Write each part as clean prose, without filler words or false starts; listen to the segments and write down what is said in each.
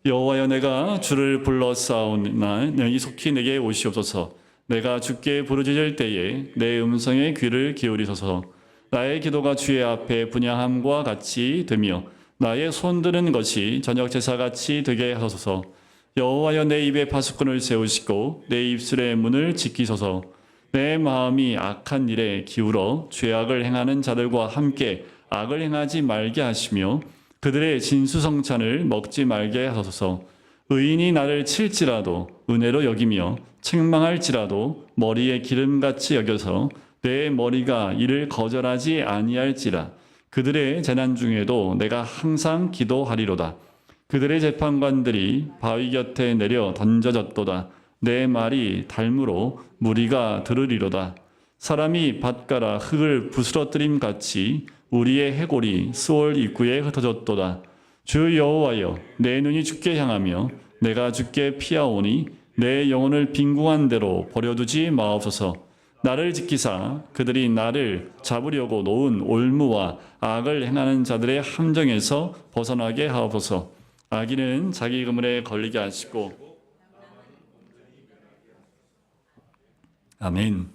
여호와여, 내가 주를 불러싸우나 능히 속히 내게 오시옵소서. 내가 주께 부르짖을 때에 내 음성에 귀를 기울이소서. 나의 기도가 주의 앞에 분향함과 같이 되며 나의 손드는 것이 저녁 제사같이 되게 하소서. 여호와여, 내 입에 파수꾼을 세우시고 내 입술의 문을 지키소서. 내 마음이 악한 일에 기울어 죄악을 행하는 자들과 함께 악을 행하지 말게 하시며 그들의 진수성찬을 먹지 말게 하소서. 의인이 나를 칠지라도 은혜로 여기며 책망할지라도 머리에 기름같이 여겨서 내 머리가 이를 거절하지 아니할지라. 그들의 재난 중에도 내가 항상 기도하리로다. 그들의 재판관들이 바위 곁에 내려 던져졌도다. 내 말이 달무로 무리가 들으리로다. 사람이 밭가라 흙을 부스러뜨림 같이 우리의 해골이 수월 입구에 흩어졌도다. 주 여호와여, 내 눈이 주께 향하며 내가 주께 피하오니 내 영혼을 빈궁한 대로 버려두지 마옵소서. 나를 지키사 그들이 나를 잡으려고 놓은 올무와 악을 행하는 자들의 함정에서 벗어나게 하옵소서. 악인은 자기 그물에 걸리게 하시고. 아멘.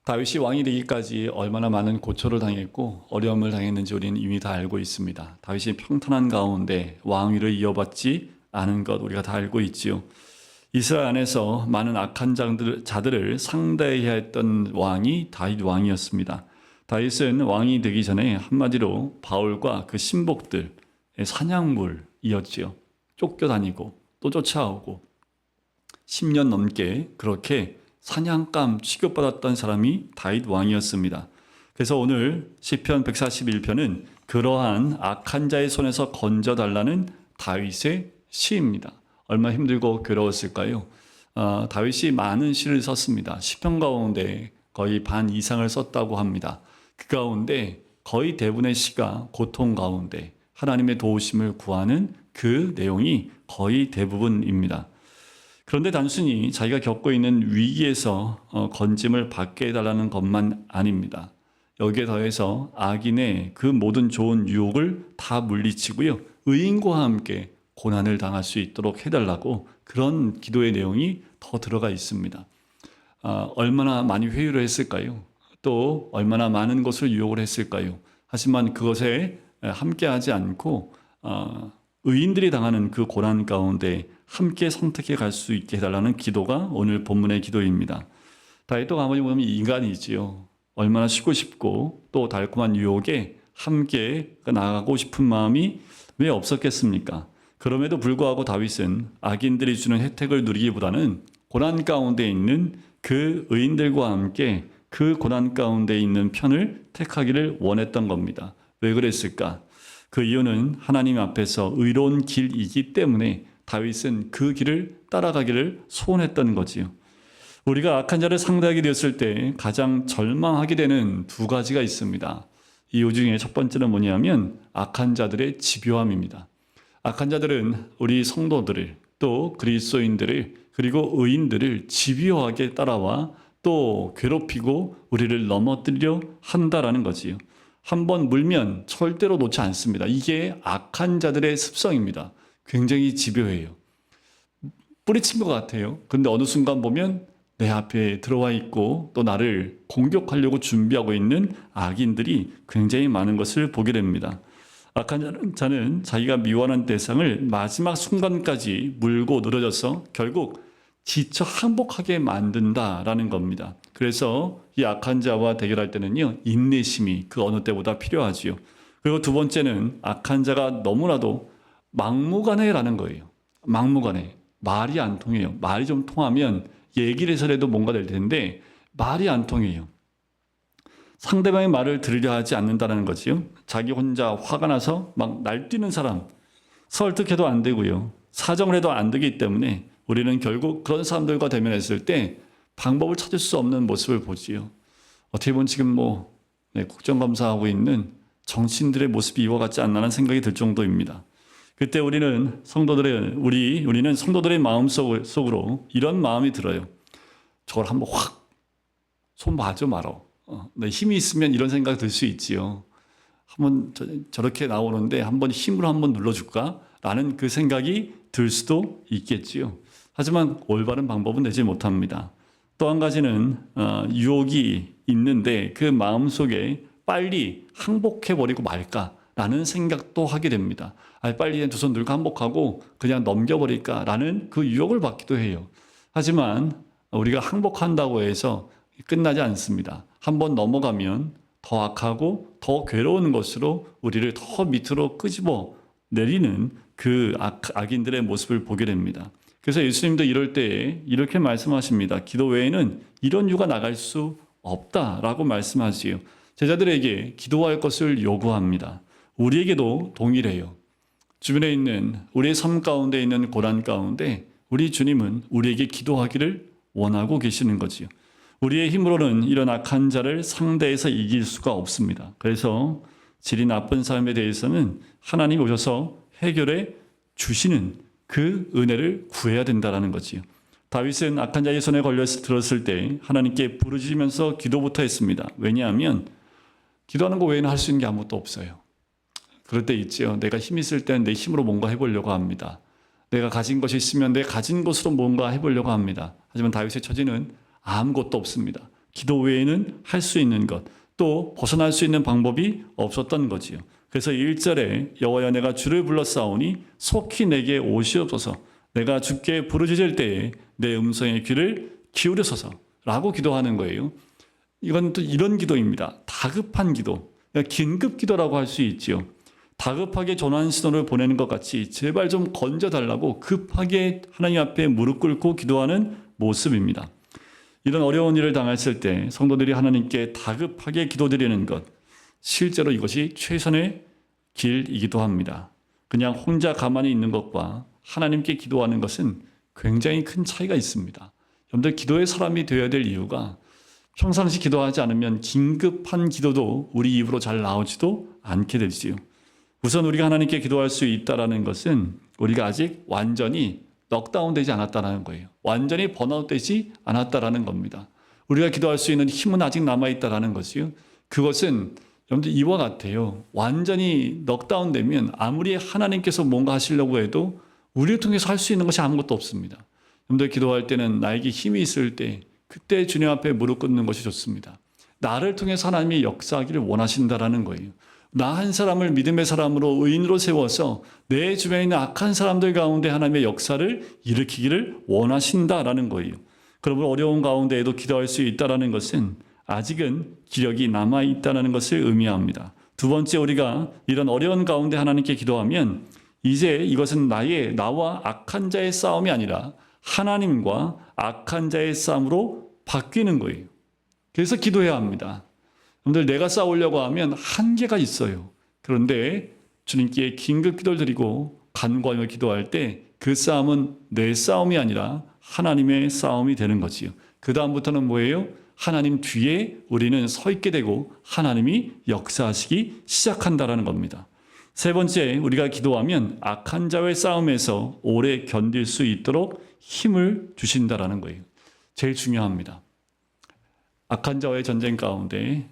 다윗이 왕이 되기까지 얼마나 많은 고초를 당했고 어려움을 당했는지 우리는 이미 다 알고 있습니다. 다윗이 평탄한 가운데 왕위를 이어받지 않은 것 우리가 다 알고 있지요. 이스라엘 안에서 많은 악한 자들을 상대해야 했던 왕이 다윗 왕이었습니다. 다윗은 왕이 되기 전에 한마디로 바울과 그 신복들의 사냥물이었지요. 쫓겨다니고 또 쫓아오고 10년 넘게 그렇게 사냥감 취급받았던 사람이 다윗 왕이었습니다. 그래서 오늘 시편 141편은 그러한 악한 자의 손에서 건져달라는 다윗의 시입니다. 얼마나 힘들고 괴로웠을까요? 다윗이 많은 시를 썼습니다. 시편 가운데 거의 반 이상을 썼다고 합니다. 그 가운데 거의 대부분의 시가 고통 가운데 하나님의 도우심을 구하는 그 내용이 거의 대부분입니다. 그런데 단순히 자기가 겪고 있는 위기에서 건짐을 받게 해달라는 것만 아닙니다. 여기에 더해서 악인의 그 모든 좋은 유혹을 다 물리치고요. 의인과 함께 고난을 당할 수 있도록 해달라고 그런 기도의 내용이 더 들어가 있습니다. 얼마나 많이 회유를 했을까요? 또 얼마나 많은 것을 유혹을 했을까요? 하지만 그것에 함께하지 않고 의인들이 당하는 그 고난 가운데 함께 선택해 갈 수 있게 해달라는 기도가 오늘 본문의 기도입니다. 다윗도 가만히 보면 인간이지요. 얼마나 쉬고 싶고 또 달콤한 유혹에 함께 나가고 싶은 마음이 왜 없었겠습니까? 그럼에도 불구하고 다윗은 악인들이 주는 혜택을 누리기보다는 고난 가운데 있는 그 의인들과 함께 그 고난 가운데 있는 편을 택하기를 원했던 겁니다. 왜 그랬을까? 그 이유는 하나님 앞에서 의로운 길이기 때문에 다윗은 그 길을 따라가기를 소원했던 거지요. 우리가 악한 자를 상대하게 되었을 때 가장 절망하게 되는 두 가지가 있습니다. 이유 중에 첫 번째는 뭐냐면 악한 자들의 집요함입니다. 악한 자들은 우리 성도들을 또 그리스도인들을 그리고 의인들을 집요하게 따라와 또 괴롭히고 우리를 넘어뜨리려 한다라는 거지요. 한번 물면 절대로 놓지 않습니다. 이게 악한 자들의 습성입니다. 굉장히 집요해요. 뿌리친 것 같아요. 근데 어느 순간 보면 내 앞에 들어와 있고 또 나를 공격하려고 준비하고 있는 악인들이 굉장히 많은 것을 보게 됩니다. 악한 자는 자기가 미워하는 대상을 마지막 순간까지 물고 늘어져서 결국 지쳐 항복하게 만든다라는 겁니다. 그래서 이 악한 자와 대결할 때는요, 인내심이 그 어느 때보다 필요하지요. 그리고 두 번째는 악한 자가 너무나도 막무가내라는 거예요. 막무가내. 말이 안 통해요. 말이 좀 통하면 얘기를 해서라도 뭔가 될 텐데 말이 안 통해요. 상대방의 말을 들으려 하지 않는다는 거지요. 자기 혼자 화가 나서 막 날뛰는 사람 설득해도 안 되고요. 사정을 해도 안 되기 때문에 우리는 결국 그런 사람들과 대면했을 때 방법을 찾을 수 없는 모습을 보지요. 어떻게 보면 지금 국정감사하고 있는 정치인들의 모습이 이와 같지 않나는 생각이 들 정도입니다. 그때 우리는 성도들의 마음 속으로 이런 마음이 들어요. 저걸 한번 확 손 봐줘 말어. 힘이 있으면 이런 생각이 들 수 있지요. 한번 저렇게 나오는데 한번 힘으로 한번 눌러줄까? 라는 그 생각이 들 수도 있겠지요. 하지만 올바른 방법은 되지 못합니다. 또 한 가지는 유혹이 있는데 그 마음속에 빨리 항복해버리고 말까라는 생각도 하게 됩니다. 빨리 두 손 들고 항복하고 그냥 넘겨버릴까라는 그 유혹을 받기도 해요. 하지만 우리가 항복한다고 해서 끝나지 않습니다. 한번 넘어가면 더 악하고 더 괴로운 것으로 우리를 더 밑으로 끄집어 내리는 그 악인들의 모습을 보게 됩니다. 그래서 예수님도 이럴 때에 이렇게 말씀하십니다. 기도 외에는 이런 유가 나갈 수 없다라고 말씀하시요. 제자들에게 기도할 것을 요구합니다. 우리에게도 동일해요. 주변에 있는 우리의 삶 가운데 있는 고난 가운데 우리 주님은 우리에게 기도하기를 원하고 계시는 거지요. 우리의 힘으로는 이런 악한 자를 상대해서 이길 수가 없습니다. 그래서 질이 나쁜 삶에 대해서는 하나님이 오셔서 해결해 주시는 그 은혜를 구해야 된다는 거지요. 다윗은 악한 자의 손에 들었을 때 하나님께 부르짖으면서 기도부터 했습니다. 왜냐하면 기도하는 거 외에는 할 수 있는 게 아무것도 없어요. 그럴 때 있지요. 내가 힘이 있을 때는 내 힘으로 뭔가 해보려고 합니다. 내가 가진 것이 있으면 내 가진 것으로 뭔가 해보려고 합니다. 하지만 다윗의 처지는 아무것도 없습니다. 기도 외에는 할 수 있는 것, 또 벗어날 수 있는 방법이 없었던 거지요. 그래서 1절에 여호와여 내가 주를 불렀사오니 속히 내게 오시옵소서. 내가 주께 부르짖을 때에 내 음성의 귀를 기울여소서라고 기도하는 거예요. 이건 또 이런 기도입니다. 다급한 기도, 긴급 기도라고 할 수 있지요. 다급하게 전환 신호를 보내는 것 같이 제발 좀 건져달라고 급하게 하나님 앞에 무릎 꿇고 기도하는 모습입니다. 이런 어려운 일을 당했을 때 성도들이 하나님께 다급하게 기도드리는 것, 실제로 이것이 최선의 길이기도 합니다. 그냥 혼자 가만히 있는 것과 하나님께 기도하는 것은 굉장히 큰 차이가 있습니다. 여러분들 기도의 사람이 되어야 될 이유가 평상시 기도하지 않으면 긴급한 기도도 우리 입으로 잘 나오지도 않게 되지요. 우선 우리가 하나님께 기도할 수 있다는 것은 우리가 아직 완전히 넉다운 되지 않았다는 거예요. 완전히 번아웃 되지 않았다는 겁니다. 우리가 기도할 수 있는 힘은 아직 남아있다는 것이요. 그것은 여러분들 이와 같아요. 완전히 넉다운 되면 아무리 하나님께서 뭔가 하시려고 해도 우리를 통해서 할 수 있는 것이 아무것도 없습니다. 여러분들 기도할 때는 나에게 힘이 있을 때 그때 주님 앞에 무릎 꿇는 것이 좋습니다. 나를 통해서 하나님이 역사하기를 원하신다라는 거예요. 나 한 사람을 믿음의 사람으로 의인으로 세워서 내 주변에 있는 악한 사람들 가운데 하나님의 역사를 일으키기를 원하신다라는 거예요. 그러므로 어려운 가운데에도 기도할 수 있다는 것은 아직은 기력이 남아있다는 것을 의미합니다. 두 번째, 우리가 이런 어려운 가운데 하나님께 기도하면 이제 이것은 나와 악한 자의 싸움이 아니라 하나님과 악한 자의 싸움으로 바뀌는 거예요. 그래서 기도해야 합니다. 여러분들 내가 싸우려고 하면 한계가 있어요. 그런데 주님께 긴급 기도를 드리고 간구하며 기도할 때 그 싸움은 내 싸움이 아니라 하나님의 싸움이 되는 거지요. 그 다음부터는 뭐예요? 하나님 뒤에 우리는 서 있게 되고 하나님이 역사하시기 시작한다라는 겁니다. 세 번째, 우리가 기도하면 악한 자와의 싸움에서 오래 견딜 수 있도록 힘을 주신다라는 거예요. 제일 중요합니다. 악한 자와의 전쟁 가운데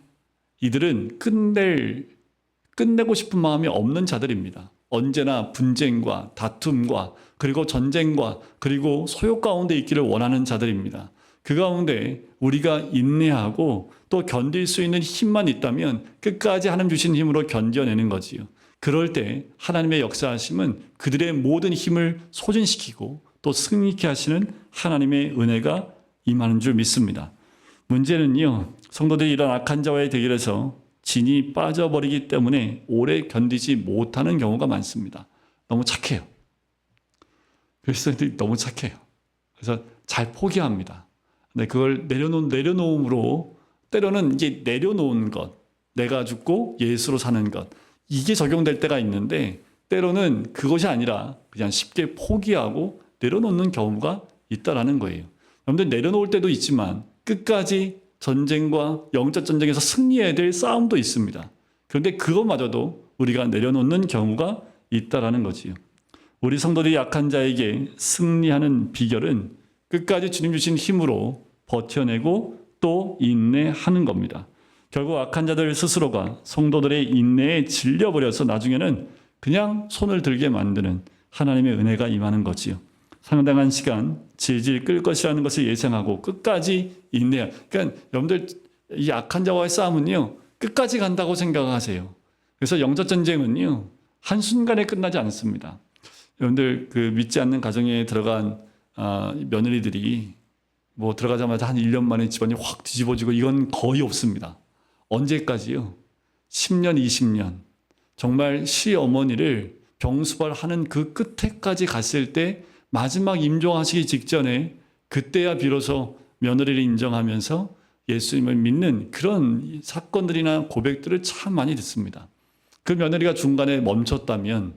이들은 끝내고 싶은 마음이 없는 자들입니다. 언제나 분쟁과 다툼과 그리고 전쟁과 그리고 소요 가운데 있기를 원하는 자들입니다. 그 가운데 우리가 인내하고 또 견딜 수 있는 힘만 있다면 끝까지 하나님 주신 힘으로 견뎌내는 거지요. 그럴 때 하나님의 역사하심은 그들의 모든 힘을 소진시키고 또 승리케 하시는 하나님의 은혜가 임하는 줄 믿습니다. 문제는요, 성도들이 이런 악한 자와의 대결에서 진이 빠져버리기 때문에 오래 견디지 못하는 경우가 많습니다. 너무 착해요. 그리스도인들이 너무 착해요. 그래서 잘 포기합니다. 근데 그걸 내려놓음으로 때로는 이제 내려놓은 것, 내가 죽고 예수로 사는 것, 이게 적용될 때가 있는데 때로는 그것이 아니라 그냥 쉽게 포기하고 내려놓는 경우가 있다라는 거예요. 여러분들 내려놓을 때도 있지만 끝까지 전쟁과 영적 전쟁에서 승리해야 될 싸움도 있습니다. 그런데 그것마저도 우리가 내려놓는 경우가 있다라는 거지요. 우리 성도들이 약한 자에게 승리하는 비결은 끝까지 주님 주신 힘으로 버텨내고 또 인내하는 겁니다. 결국 악한 자들 스스로가 성도들의 인내에 질려버려서 나중에는 그냥 손을 들게 만드는 하나님의 은혜가 임하는 거지요. 상당한 시간 질질 끌 것이라는 것을 예상하고 끝까지 인내해야. 그러니까 여러분들 이 악한 자와의 싸움은요 끝까지 간다고 생각하세요. 그래서 영적 전쟁은요 한순간에 끝나지 않습니다. 여러분들 그 믿지 않는 가정에 들어간 며느리들이 뭐 들어가자마자 한 1년 만에 집안이 확 뒤집어지고 이건 거의 없습니다. 언제까지요? 10년, 20년. 정말 시어머니를 병수발하는 그 끝에까지 갔을 때 마지막 임종하시기 직전에 그때야 비로소 며느리를 인정하면서 예수님을 믿는 그런 사건들이나 고백들을 참 많이 듣습니다. 그 며느리가 중간에 멈췄다면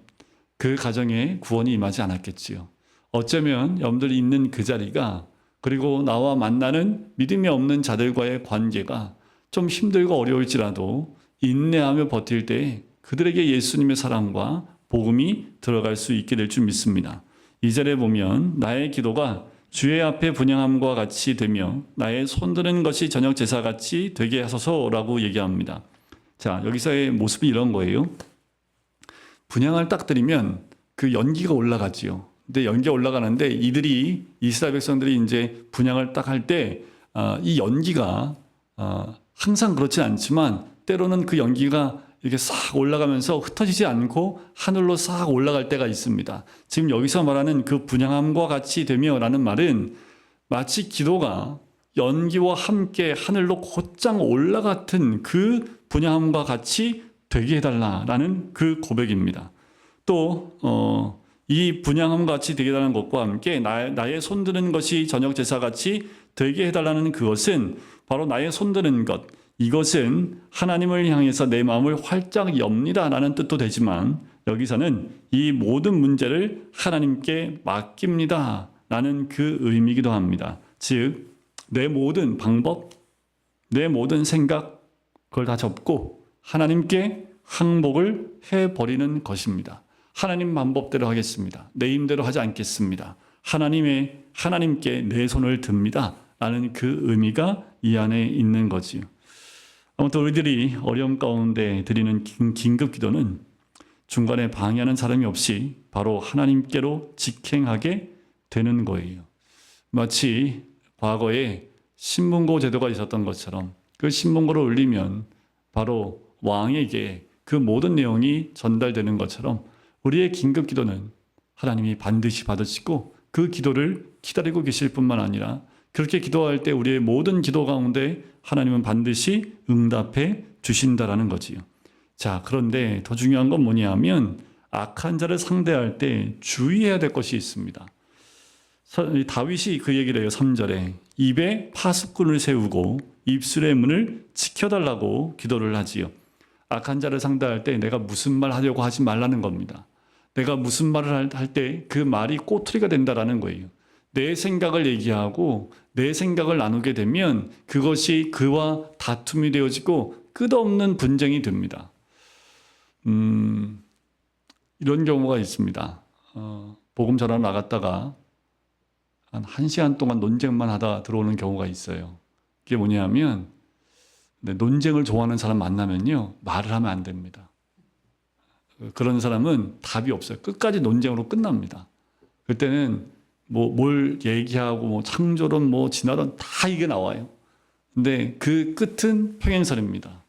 그 가정에 구원이 임하지 않았겠지요. 어쩌면 여러분들이 있는 그 자리가 그리고 나와 만나는 믿음이 없는 자들과의 관계가 좀 힘들고 어려울지라도 인내하며 버틸 때 그들에게 예수님의 사랑과 복음이 들어갈 수 있게 될 줄 믿습니다. 2절에 보면 나의 기도가 주의 앞에 분향함과 같이 되며 나의 손드는 것이 저녁 제사같이 되게 하소서라고 얘기합니다. 자, 여기서의 모습이 이런 거예요. 분향을 딱 드리면 그 연기가 올라가지요. 근데 연기가 올라가는데 이들이 이스라엘 백성들이 이제 분향을 딱 할 때 이 연기가 항상 그렇진 않지만 때로는 그 연기가 이렇게 싹 올라가면서 흩어지지 않고 하늘로 싹 올라갈 때가 있습니다. 지금 여기서 말하는 그 분향함과 같이 되며라는 말은 마치 기도가 연기와 함께 하늘로 곧장 올라갔던 그 분향함과 같이 되게 해달라라는 그 고백입니다. 또 이 분향함과 같이 되게 해달라는 것과 함께 나의 손드는 것이 저녁 제사같이 되게 해달라는 그것은 바로 나의 손드는 것, 이것은 하나님을 향해서 내 마음을 활짝 엽니다라는 뜻도 되지만 여기서는 이 모든 문제를 하나님께 맡깁니다라는 그 의미이기도 합니다. 즉 내 모든 방법, 내 모든 생각 그걸 다 접고 하나님께 항복을 해버리는 것입니다. 하나님 방법대로 하겠습니다. 내 힘대로 하지 않겠습니다. 하나님께 내 손을 듭니다. 라는 그 의미가 이 안에 있는 거지요. 아무튼 우리들이 어려움 가운데 드리는 긴급 기도는 중간에 방해하는 사람이 없이 바로 하나님께로 직행하게 되는 거예요. 마치 과거에 신문고 제도가 있었던 것처럼 그 신문고를 올리면 바로 왕에게 그 모든 내용이 전달되는 것처럼 우리의 긴급 기도는 하나님이 반드시 받으시고 그 기도를 기다리고 계실 뿐만 아니라 그렇게 기도할 때 우리의 모든 기도 가운데 하나님은 반드시 응답해 주신다라는 거지요. 자, 그런데 더 중요한 건 뭐냐면 악한 자를 상대할 때 주의해야 될 것이 있습니다. 다윗이 그 얘기를 해요. 3절에 입에 파수꾼을 세우고 입술의 문을 지켜달라고 기도를 하지요. 악한 자를 상대할 때 내가 무슨 말 하려고 하지 말라는 겁니다. 내가 무슨 말을 할 때 그 말이 꼬투리가 된다라는 거예요. 내 생각을 얘기하고 내 생각을 나누게 되면 그것이 그와 다툼이 되어지고 끝없는 분쟁이 됩니다. 이런 경우가 있습니다. 복음 전하러 나갔다가 한 1시간 동안 논쟁만 하다 들어오는 경우가 있어요. 그게 뭐냐면 논쟁을 좋아하는 사람 만나면요 말을 하면 안 됩니다. 그런 사람은 답이 없어요. 끝까지 논쟁으로 끝납니다. 그때는 뭘 얘기하고 창조론 진화론 다 이게 나와요. 근데 그 끝은 평행선입니다.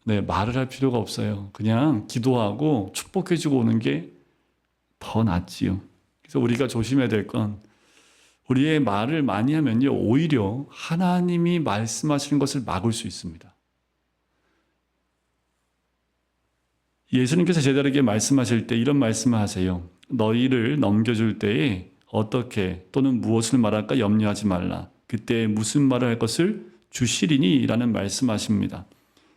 네, 말을 할 필요가 없어요. 그냥 기도하고 축복해주고 오는 게 더 낫지요. 그래서 우리가 조심해야 될 건 우리의 말을 많이 하면요 오히려 하나님이 말씀하시는 것을 막을 수 있습니다. 예수님께서 제자에게 말씀하실 때 이런 말씀을 하세요. 너희를 넘겨줄 때에 어떻게 또는 무엇을 말할까 염려하지 말라. 그때 무슨 말을 할 것을 주시리니 라는 말씀하십니다.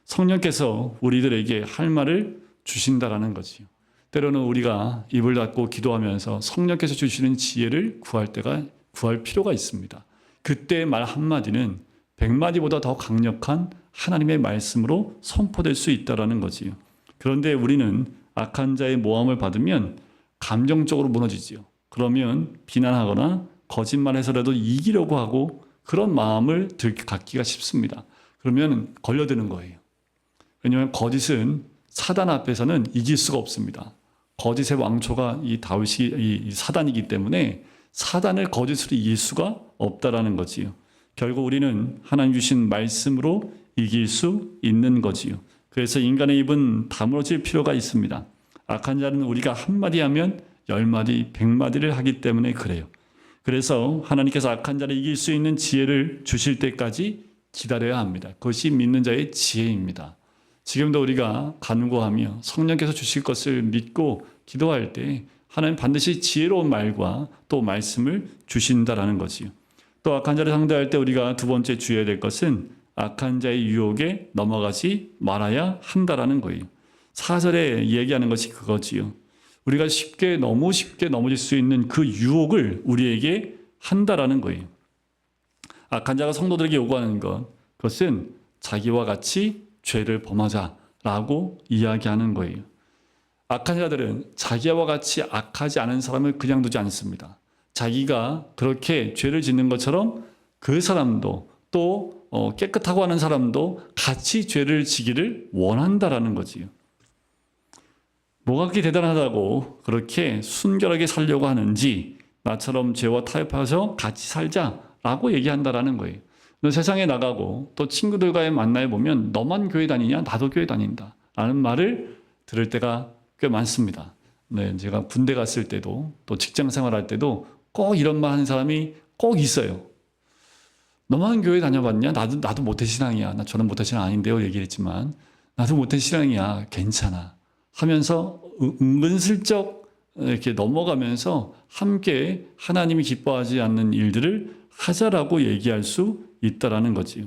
성령께서 우리들에게 할 말을 주신다라는 거지요. 때로는 우리가 입을 닫고 기도하면서 성령께서 주시는 지혜를 구할 필요가 있습니다. 그때 말 한마디는 100마디보다 더 강력한 하나님의 말씀으로 선포될 수 있다라는 거지요. 그런데 우리는 악한 자의 모함을 받으면 감정적으로 무너지지요. 그러면 비난하거나 거짓말해서라도 이기려고 하고 그런 마음을 갖기가 쉽습니다. 그러면 걸려드는 거예요. 왜냐하면 거짓은 사단 앞에서는 이길 수가 없습니다. 거짓의 왕초가 이 다윗이 이 사단이기 때문에 사단을 거짓으로 이길 수가 없다라는 거지요. 결국 우리는 하나님 주신 말씀으로 이길 수 있는 거지요. 그래서 인간의 입은 다물어질 필요가 있습니다. 악한 자는 우리가 한마디 하면 10마디, 100마디를 하기 때문에 그래요. 그래서 하나님께서 악한 자를 이길 수 있는 지혜를 주실 때까지 기다려야 합니다. 그것이 믿는 자의 지혜입니다. 지금도 우리가 간구하며 성령께서 주실 것을 믿고 기도할 때 하나님 반드시 지혜로운 말과 또 말씀을 주신다라는 거지요. 또 악한 자를 상대할 때 우리가 두 번째 주의해야 될 것은 악한 자의 유혹에 넘어가지 말아야 한다라는 거예요. 4절에 얘기하는 것이 그거지요. 우리가 너무 쉽게 넘어질 수 있는 그 유혹을 우리에게 한다라는 거예요. 악한 자가 성도들에게 요구하는 그것은 자기와 같이 죄를 범하자라고 이야기하는 거예요. 악한 자들은 자기와 같이 악하지 않은 사람을 그냥 두지 않습니다. 자기가 그렇게 죄를 짓는 것처럼 그 사람도 또 깨끗하고 하는 사람도 같이 죄를 지기를 원한다라는 거지요. 뭐가 그렇게 대단하다고 그렇게 순결하게 살려고 하는지 나처럼 죄와 타협해서 같이 살자라고 얘기한다라는 거예요. 너 세상에 나가고 또 친구들과의 만나에 보면 너만 교회 다니냐? 나도 교회 다닌다 라는 말을 들을 때가 꽤 많습니다. 네, 제가 군대 갔을 때도 또 직장 생활할 때도 꼭 이런 말 하는 사람이 꼭 있어요. 너만 교회 다녀봤냐? 나도 모태신앙이야. 나 저는 모태신앙 아닌데요. 얘기를 했지만 나도 모태신앙이야. 괜찮아. 하면서 은근슬쩍 이렇게 넘어가면서 함께 하나님이 기뻐하지 않는 일들을 하자라고 얘기할 수 있다라는 거지요.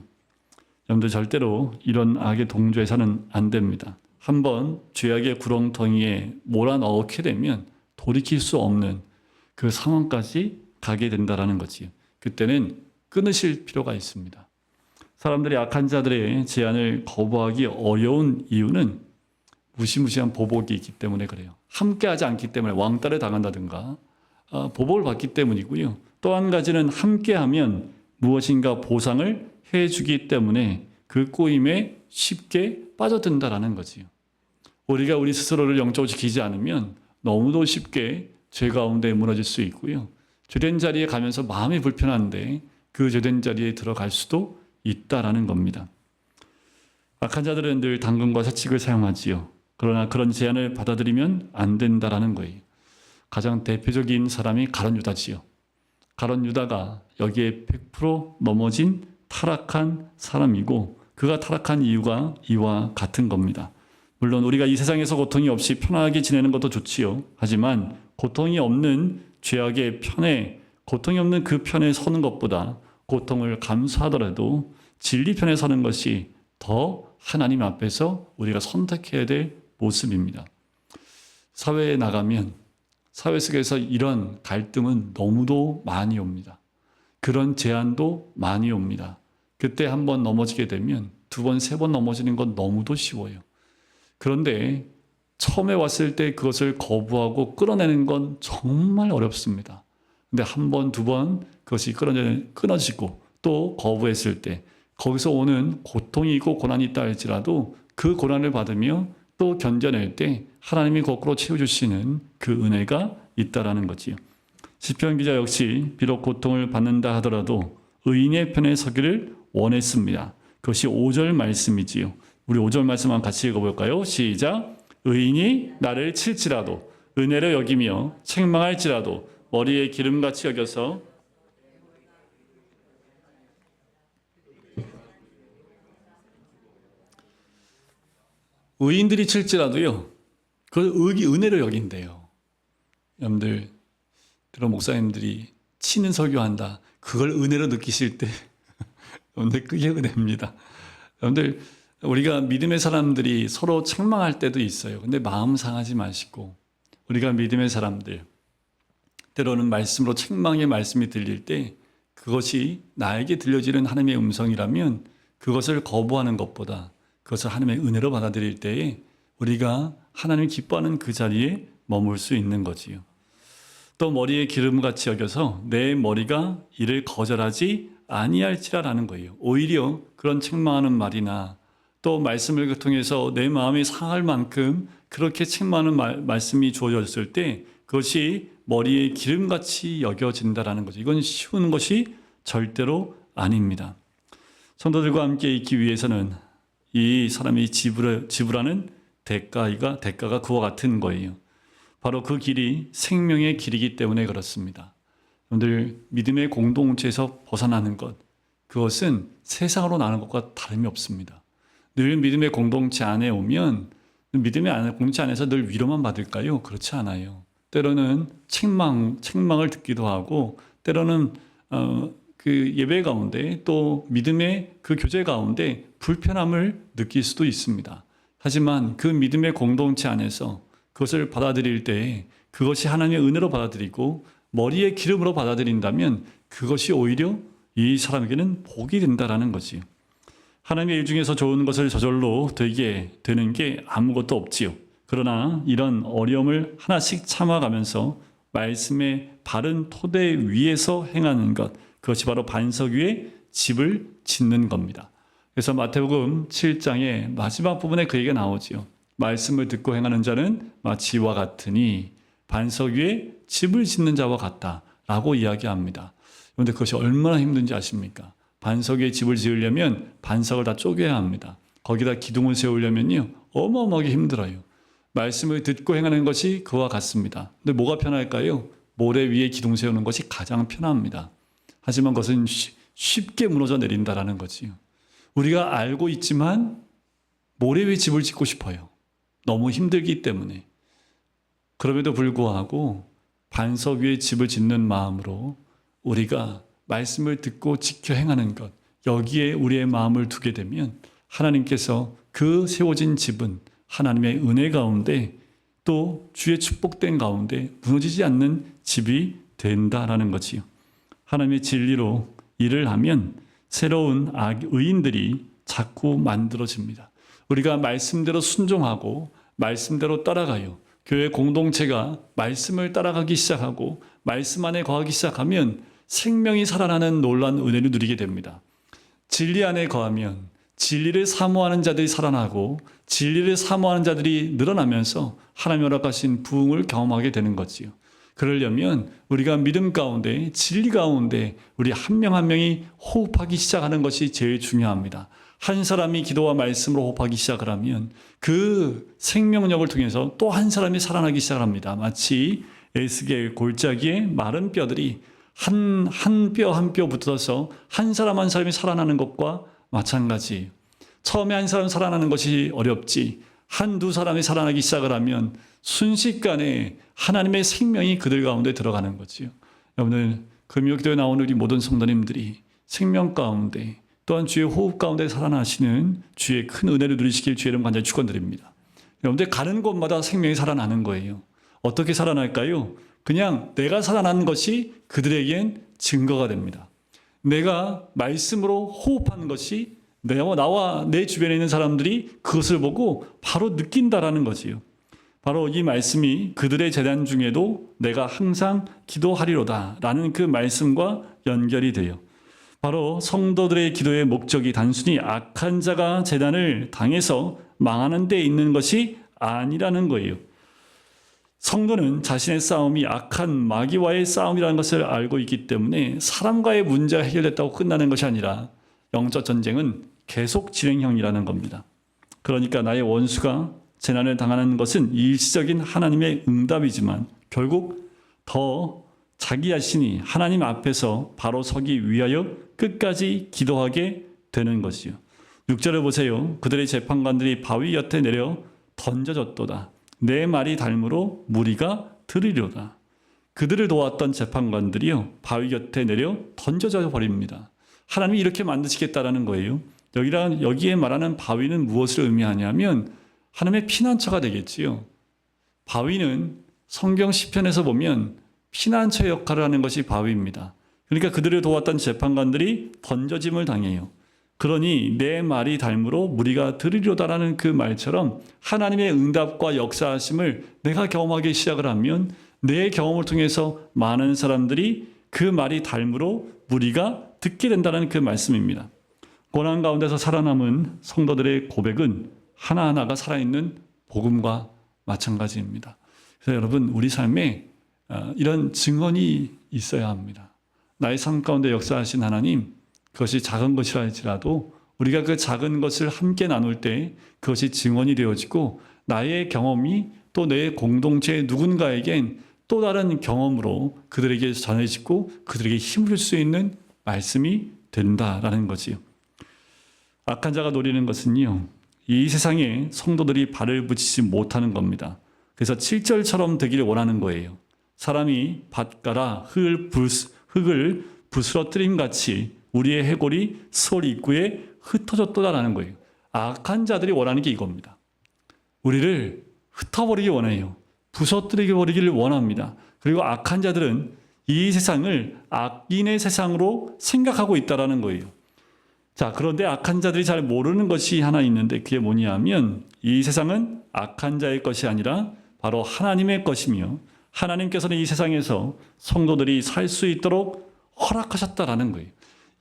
여러분들 절대로 이런 악에 동조해서는 안 됩니다. 한번 죄악의 구렁텅이에 몰아넣게 되면 돌이킬 수 없는 그 상황까지 가게 된다라는 거지요. 그때는 끊으실 필요가 있습니다. 사람들이 악한 자들의 제안을 거부하기 어려운 이유는 무시무시한 보복이 있기 때문에 그래요. 함께하지 않기 때문에 왕따를 당한다든가 보복을 받기 때문이고요. 또 한 가지는 함께하면 무엇인가 보상을 해주기 때문에 그 꼬임에 쉽게 빠져든다라는 거지요. 우리가 우리 스스로를 영적으로 지키지 않으면 너무도 쉽게 죄 가운데 무너질 수 있고요. 죄된 자리에 가면서 마음이 불편한데 그 죄된 자리에 들어갈 수도 있다라는 겁니다. 악한 자들은 늘 당근과 사칙을 사용하지요. 그러나 그런 제안을 받아들이면 안 된다라는 거예요. 가장 대표적인 사람이 가룟 유다지요. 가룟 유다가 여기에 100% 넘어진 타락한 사람이고 그가 타락한 이유가 이와 같은 겁니다. 물론 우리가 이 세상에서 고통이 없이 편하게 지내는 것도 좋지요. 하지만 고통이 없는 죄악의 편에 고통이 없는 그 편에 서는 것보다 고통을 감수하더라도 진리 편에 서는 것이 더 하나님 앞에서 우리가 선택해야 될 모습입니다. 사회에 나가면 사회 속에서 이런 갈등은 너무도 많이 옵니다. 그런 제안도 많이 옵니다. 그때 한 번 넘어지게 되면 두 번, 세 번 넘어지는 건 너무도 쉬워요. 그런데 처음에 왔을 때 그것을 거부하고 끌어내는 건 정말 어렵습니다. 근데 한 번, 두 번 그것이 끊어지고 또 거부했을 때 거기서 오는 고통이 있고 고난이 있다 할지라도 그 고난을 받으며 또 견뎌낼 때 하나님이 거꾸로 채워주시는 그 은혜가 있다라는 거지요. 시편 기자 역시 비록 고통을 받는다 하더라도 의인의 편에 서기를 원했습니다. 그것이 5절 말씀이지요. 우리 5절 말씀만 같이 읽어볼까요? 시작. 의인이 나를 칠지라도 은혜로 여기며 책망할지라도 머리에 기름같이 여겨서 의인들이 칠지라도요. 그걸 은혜로 여긴대요. 여러분들 그런 목사님들이 치는 설교한다. 그걸 은혜로 느끼실 때 여러분들 그게 은혜입니다. 여러분들 우리가 믿음의 사람들이 서로 책망할 때도 있어요. 근데 마음 상하지 마시고 우리가 믿음의 사람들 때로는 말씀으로 책망의 말씀이 들릴 때 그것이 나에게 들려지는 하나님의 음성이라면 그것을 거부하는 것보다 그것을 하나님의 은혜로 받아들일 때에 우리가 하나님을 기뻐하는 그 자리에 머물 수 있는 거지요. 또 머리에 기름같이 여겨서 내 머리가 이를 거절하지 아니할지라라는 거예요. 오히려 그런 책망하는 말이나 또 말씀을 통해서 내 마음이 상할 만큼 그렇게 책망하는 말씀이 주어졌을 때 그것이 머리에 기름같이 여겨진다라는 거죠. 이건 쉬운 것이 절대로 아닙니다. 성도들과 함께 있기 위해서는 이 사람이 지불하는 대가가 그와 같은 거예요. 바로 그 길이 생명의 길이기 때문에 그렇습니다. 여러분들 믿음의 공동체에서 벗어나는 것, 그것은 세상으로 나는 것과 다름이 없습니다. 늘 믿음의 공동체 안에 오면 믿음의 공동체 안에서 늘 위로만 받을까요? 그렇지 않아요. 때로는 책망을 듣기도 하고 때로는 그 예배 가운데 또 믿음의 그 교제 가운데 불편함을 느낄 수도 있습니다. 하지만 그 믿음의 공동체 안에서 그것을 받아들일 때 그것이 하나님의 은혜로 받아들이고 머리의 기름으로 받아들인다면 그것이 오히려 이 사람에게는 복이 된다라는 거지요. 하나님의 일 중에서 좋은 것을 저절로 되게 되는 게 아무것도 없지요. 그러나 이런 어려움을 하나씩 참아가면서 말씀의 바른 토대 위에서 행하는 것, 그것이 바로 반석 위에 집을 짓는 겁니다. 그래서 마태복음 7장의 마지막 부분에 그 얘기가 나오지요. 말씀을 듣고 행하는 자는 마치 이와 같으니 반석 위에 집을 짓는 자와 같다라고 이야기합니다. 그런데 그것이 얼마나 힘든지 아십니까? 반석 위에 집을 지으려면 반석을 다 쪼개야 합니다. 거기다 기둥을 세우려면요 어마어마하게 힘들어요. 말씀을 듣고 행하는 것이 그와 같습니다. 근데 뭐가 편할까요? 모래 위에 기둥 세우는 것이 가장 편합니다. 하지만 그것은 쉽게 무너져 내린다라는 거지요. 우리가 알고 있지만 모래 위에 집을 짓고 싶어요. 너무 힘들기 때문에. 그럼에도 불구하고 반석 위에 집을 짓는 마음으로 우리가 말씀을 듣고 지켜 행하는 것, 여기에 우리의 마음을 두게 되면 하나님께서 그 세워진 집은 하나님의 은혜 가운데 또 주의 축복된 가운데 무너지지 않는 집이 된다라는 거지요. 하나님의 진리로 일을 하면 새로운 의인들이 자꾸 만들어집니다. 우리가 말씀대로 순종하고 말씀대로 따라가요. 교회 공동체가 말씀을 따라가기 시작하고 말씀 안에 거하기 시작하면 생명이 살아나는 놀라운 은혜를 누리게 됩니다. 진리 안에 거하면 진리를 사모하는 자들이 살아나고 진리를 사모하는 자들이 늘어나면서 하나님 허락하신 부흥을 경험하게 되는 거지요. 그러려면 우리가 믿음 가운데 진리 가운데 우리 한 명 한 명이 호흡하기 시작하는 것이 제일 중요합니다. 한 사람이 기도와 말씀으로 호흡하기 시작을 하면 그 생명력을 통해서 또 한 사람이 살아나기 시작합니다. 마치 에스겔 골짜기에 마른 뼈들이 한 뼈 한 뼈 붙어서 한 사람 한 사람이 살아나는 것과 마찬가지예요. 처음에 한 사람 살아나는 것이 어렵지 한두 사람이 살아나기 시작을 하면 순식간에 하나님의 생명이 그들 가운데 들어가는 거지요. 오늘 금요기도에 나오는 우리 모든 성도님들이 생명 가운데 또한 주의 호흡 가운데 살아나시는 주의 큰 은혜를 누리시길 주의 이름 간절히 축원드립니다. 여러분들 가는 곳마다 생명이 살아나는 거예요. 어떻게 살아날까요? 그냥 내가 살아난 것이 그들에겐 증거가 됩니다. 내가 말씀으로 호흡하는 것이 나와 내 주변에 있는 사람들이 그것을 보고 바로 느낀다라는 거지요. 바로 이 말씀이 그들의 재단 중에도 내가 항상 기도하리로다 라는 그 말씀과 연결이 돼요. 바로 성도들의 기도의 목적이 단순히 악한 자가 재단을 당해서 망하는 데 있는 것이 아니라는 거예요. 성도는 자신의 싸움이 악한 마귀와의 싸움이라는 것을 알고 있기 때문에 사람과의 문제가 해결됐다고 끝나는 것이 아니라 영적 전쟁은 계속 진행형이라는 겁니다. 그러니까 나의 원수가 재난을 당하는 것은 일시적인 하나님의 응답이지만 결국 더 자기 자신이 하나님 앞에서 바로 서기 위하여 끝까지 기도하게 되는 것이요. 6절을 보세요. 그들의 재판관들이 바위 곁에 내려 던져졌도다. 내 말이 닮으로 무리가 들으리로다. 그들을 도왔던 재판관들이요 바위 곁에 내려 던져져 버립니다. 하나님이 이렇게 만드시겠다라는 거예요. 여기에 말하는 바위는 무엇을 의미하냐면 하나님의 피난처가 되겠지요. 바위는 성경 시편에서 보면 피난처 역할을 하는 것이 바위입니다. 그러니까 그들을 도왔던 재판관들이 던져짐을 당해요. 그러니 내 말이 닮으로 무리가 들으리로다라는 그 말처럼 하나님의 응답과 역사하심을 내가 경험하기 시작을 하면 내 경험을 통해서 많은 사람들이 그 말이 닮으로 무리가 듣게 된다는 그 말씀입니다. 고난 가운데서 살아남은 성도들의 고백은 하나하나가 살아있는 복음과 마찬가지입니다. 그래서 여러분 우리 삶에 이런 증언이 있어야 합니다. 나의 삶 가운데 역사하신 하나님, 그것이 작은 것이라 할지라도 우리가 그 작은 것을 함께 나눌 때 그것이 증언이 되어지고 나의 경험이 또 내 공동체의 누군가에겐 또 다른 경험으로 그들에게 전해지고 그들에게 힘을 줄 수 있는 말씀이 된다라는 거지요. 악한 자가 노리는 것은요, 이 세상에 성도들이 발을 붙이지 못하는 겁니다. 그래서 7절처럼 되기를 원하는 거예요. 사람이 밭가라 흙을 부스러뜨림 같이 우리의 해골이 스올 입구에 흩어졌도다라는 거예요. 악한 자들이 원하는 게 이겁니다. 우리를 흩어버리기 원해요. 부서뜨리게 버리기를 원합니다. 그리고 악한 자들은 이 세상을 악인의 세상으로 생각하고 있다라는 거예요. 자, 그런데 악한 자들이 잘 모르는 것이 하나 있는데 그게 뭐냐면 이 세상은 악한 자의 것이 아니라 바로 하나님의 것이며 하나님께서는 이 세상에서 성도들이 살 수 있도록 허락하셨다라는 거예요.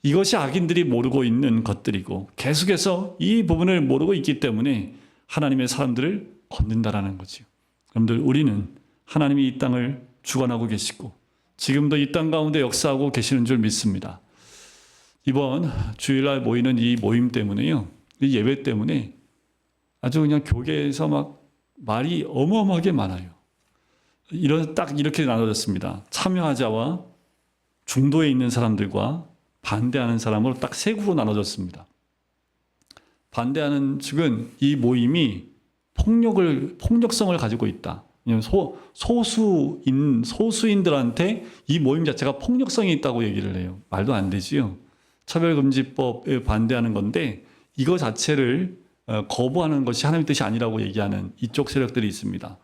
이것이 악인들이 모르고 있는 것들이고 계속해서 이 부분을 모르고 있기 때문에 하나님의 사람들을 건든다라는 거죠. 여러분들 우리는 하나님이 이 땅을 주관하고 계시고 지금도 이 땅 가운데 역사하고 계시는 줄 믿습니다. 이번 주일날 모이는 이 모임 때문에요. 이 예배 때문에 아주 그냥 교계에서 막 말이 어마어마하게 많아요. 딱 이렇게 나눠졌습니다. 참여하자와 중도에 있는 사람들과 반대하는 사람으로 딱 세 구로 나눠졌습니다. 반대하는 측은 이 모임이 폭력성을 가지고 있다. 소수인들한테 이 모임 자체가 폭력성이 있다고 얘기를 해요. 말도 안 되지요. 차별금지법에 반대하는 건데 이거 자체를 거부하는 것이 하나님의 뜻이 아니라고 얘기하는 이쪽 세력들이 있습니다.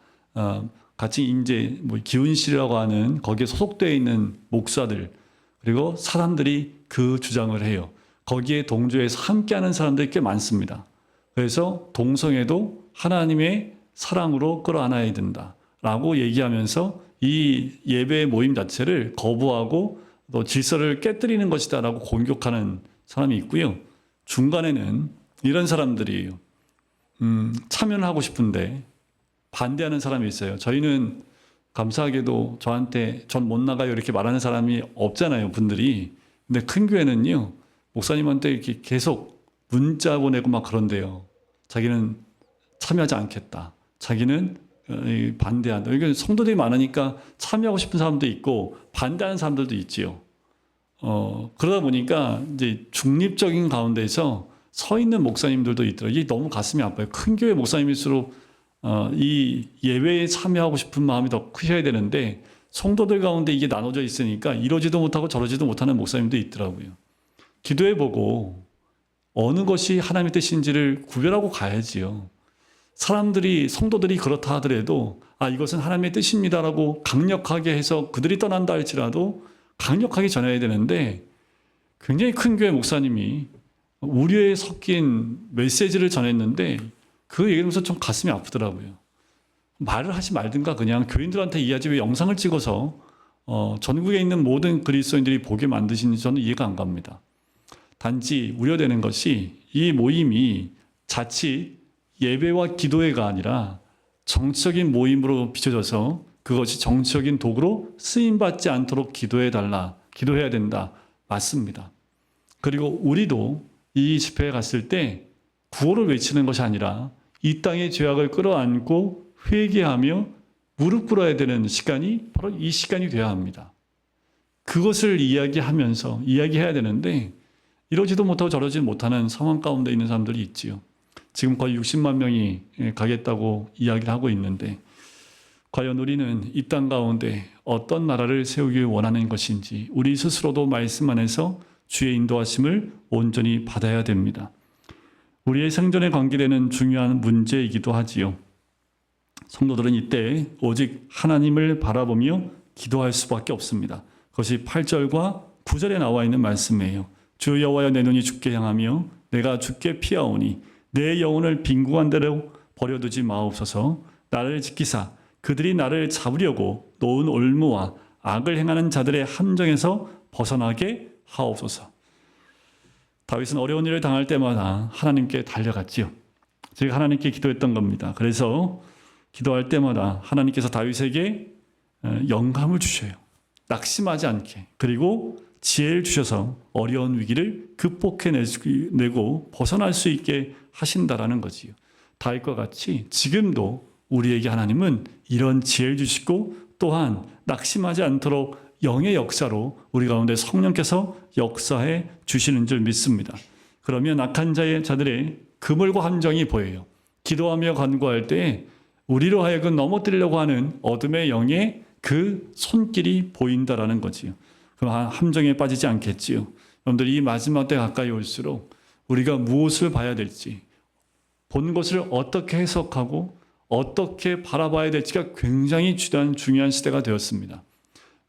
같이 이제 기운실이라고 하는 거기에 소속되어 있는 목사들 그리고 사람들이 그 주장을 해요. 거기에 동조해서 함께하는 사람들이 꽤 많습니다. 그래서 동성애도 하나님의 사랑으로 끌어안아야 된다라고 얘기하면서 이 예배 모임 자체를 거부하고 또 질서를 깨뜨리는 것이다라고 공격하는 사람이 있고요. 중간에는 이런 사람들이에요. 참여는 하고 싶은데 반대하는 사람이 있어요. 저희는 감사하게도 저한테 전 못 나가요 이렇게 말하는 사람이 없잖아요, 분들이. 근데 큰 교회는요, 목사님한테 이렇게 계속 문자 보내고 막 그런데요. 자기는 참여하지 않겠다. 자기는 반대한다. 이게 성도들이 많으니까 참여하고 싶은 사람도 있고 반대하는 사람들도 있지요. 그러다 보니까 이제 중립적인 가운데서 서 있는 목사님들도 있더라고요. 이게 너무 가슴이 아파요. 큰 교회 목사님일수록 이 예배에 참여하고 싶은 마음이 더 크셔야 되는데 성도들 가운데 이게 나눠져 있으니까 이러지도 못하고 저러지도 못하는 목사님도 있더라고요. 기도해보고 어느 것이 하나님의 뜻인지를 구별하고 가야지요. 사람들이 성도들이 그렇다 하더라도 이것은 하나님의 뜻입니다라고 강력하게 해서 그들이 떠난다 할지라도 강력하게 전해야 되는데 굉장히 큰 교회 목사님이 우려에 섞인 메시지를 전했는데 그 얘기하면서 좀 가슴이 아프더라고요. 말을 하지 말든가 그냥 교인들한테 이해하지 왜 영상을 찍어서 전국에 있는 모든 그리스도인들이 보게 만드시는지 저는 이해가 안 갑니다. 단지 우려되는 것이 이 모임이 자칫 예배와 기도회가 아니라 정치적인 모임으로 비춰져서 그것이 정치적인 도구로 쓰임받지 않도록 기도해야 된다. 맞습니다. 그리고 우리도 이 집회에 갔을 때 구호를 외치는 것이 아니라 이 땅의 죄악을 끌어안고 회개하며 무릎 꿇어야 되는 시간이 바로 이 시간이 되어야 합니다. 그것을 이야기해야 되는데 이러지도 못하고 저러지 못하는 상황 가운데 있는 사람들이 있지요. 지금 거의 60만 명이 가겠다고 이야기를 하고 있는데 과연 우리는 이 땅 가운데 어떤 나라를 세우기 원하는 것인지 우리 스스로도 말씀 안에서 주의 인도하심을 온전히 받아야 됩니다. 우리의 생존에 관계되는 중요한 문제이기도 하지요. 성도들은 이때 오직 하나님을 바라보며 기도할 수밖에 없습니다. 그것이 8절과 9절에 나와 있는 말씀이에요. 주 여호와여 내 눈이 주께 향하며 내가 주께 피하오니 내 영혼을 빈궁한 대로 버려두지 마옵소서. 나를 지키사 그들이 나를 잡으려고 놓은 올무와 악을 행하는 자들의 함정에서 벗어나게 하옵소서. 다윗은 어려운 일을 당할 때마다 하나님께 달려갔지요. 제가 하나님께 기도했던 겁니다. 그래서 기도할 때마다 하나님께서 다윗에게 영감을 주셔요. 낙심하지 않게. 그리고 지혜를 주셔서 어려운 위기를 극복해내고 벗어날 수 있게 하신다라는 거지요. 다윗과 같이 지금도 우리에게 하나님은 이런 지혜를 주시고 또한 낙심하지 않도록 영의 역사로 우리 가운데 성령께서 역사해 주시는 줄 믿습니다. 그러면 악한 자들의 그물과 함정이 보여요. 기도하며 간구할 때 우리로 하여금 넘어뜨리려고 하는 어둠의 영의 그 손길이 보인다라는 거지요. 그럼 함정에 빠지지 않겠지요. 여러분들 이 마지막 때 가까이 올수록 우리가 무엇을 봐야 될지, 본 것을 어떻게 해석하고 어떻게 바라봐야 될지가 굉장히 중요한 시대가 되었습니다.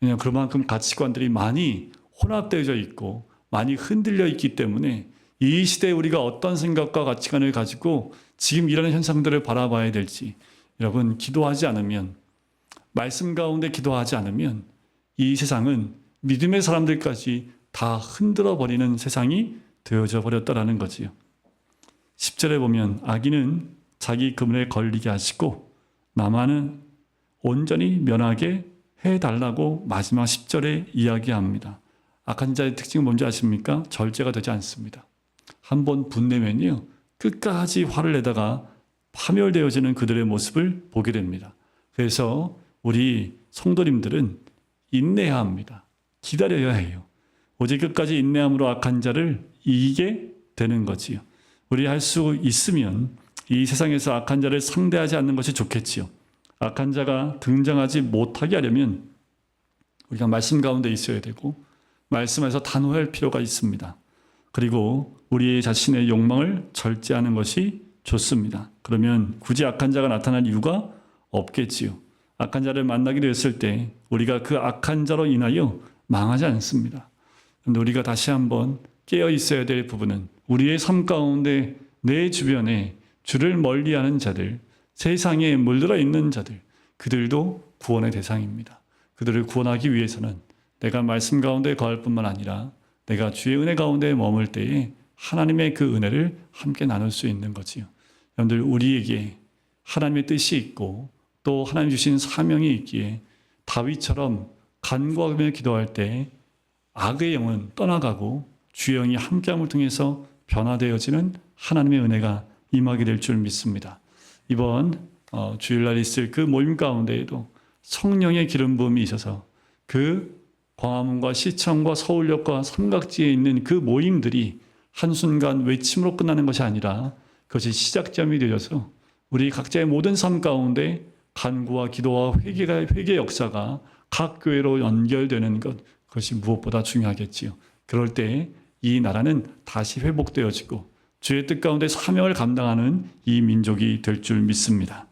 왜냐하면 그만큼 가치관들이 많이 혼합되어져 있고 많이 흔들려 있기 때문에 이 시대에 우리가 어떤 생각과 가치관을 가지고 지금 이런 현상들을 바라봐야 될지, 여러분 기도하지 않으면, 말씀 가운데 기도하지 않으면 이 세상은 믿음의 사람들까지 다 흔들어 버리는 세상이 되어져 버렸다라는 거지요. 10절에 보면 악인은 자기 그물에 걸리게 하시고 나만은 온전히 면하게 해달라고 마지막 10절에 이야기합니다. 악한 자의 특징은 뭔지 아십니까? 절제가 되지 않습니다. 한번 분내면요 끝까지 화를 내다가 파멸되어지는 그들의 모습을 보게 됩니다. 그래서 우리 성도님들은 인내해야 합니다. 기다려야 해요. 오직 끝까지 인내함으로 악한 자를 이기게 되는 거지요. 우리 할 수 있으면 이 세상에서 악한 자를 상대하지 않는 것이 좋겠지요. 악한 자가 등장하지 못하게 하려면 우리가 말씀 가운데 있어야 되고 말씀에서 단호할 필요가 있습니다. 그리고 우리 자신의 욕망을 절제하는 것이 좋습니다. 그러면 굳이 악한 자가 나타날 이유가 없겠지요. 악한 자를 만나게 되었을 때 우리가 그 악한 자로 인하여 망하지 않습니다. 그런데 우리가 다시 한번 깨어 있어야 될 부분은 우리의 삶 가운데 내 주변에 주를 멀리하는 자들, 세상에 물들어 있는 자들, 그들도 구원의 대상입니다. 그들을 구원하기 위해서는 내가 말씀 가운데 거할 뿐만 아니라 내가 주의 은혜 가운데 머물 때에 하나님의 그 은혜를 함께 나눌 수 있는 거지요. 여러분들 우리에게 하나님의 뜻이 있고 또 하나님 주신 사명이 있기에 다윗처럼 간구하며 기도할 때 악의 영은 떠나가고 주의 영이 함께함을 통해서 변화되어지는 하나님의 은혜가 임하게 될 줄 믿습니다. 이번 주일날 있을 그 모임 가운데에도 성령의 기름 부음이 있어서 그 광화문과 시청과 서울역과 삼각지에 있는 그 모임들이 한순간 외침으로 끝나는 것이 아니라 그것이 시작점이 되어서 우리 각자의 모든 삶 가운데 간구와 기도와 회개 역사가 각 교회로 연결되는 것, 그것이 무엇보다 중요하겠지요. 그럴 때 이 나라는 다시 회복되어지고 주의 뜻 가운데 사명을 감당하는 이 민족이 될 줄 믿습니다.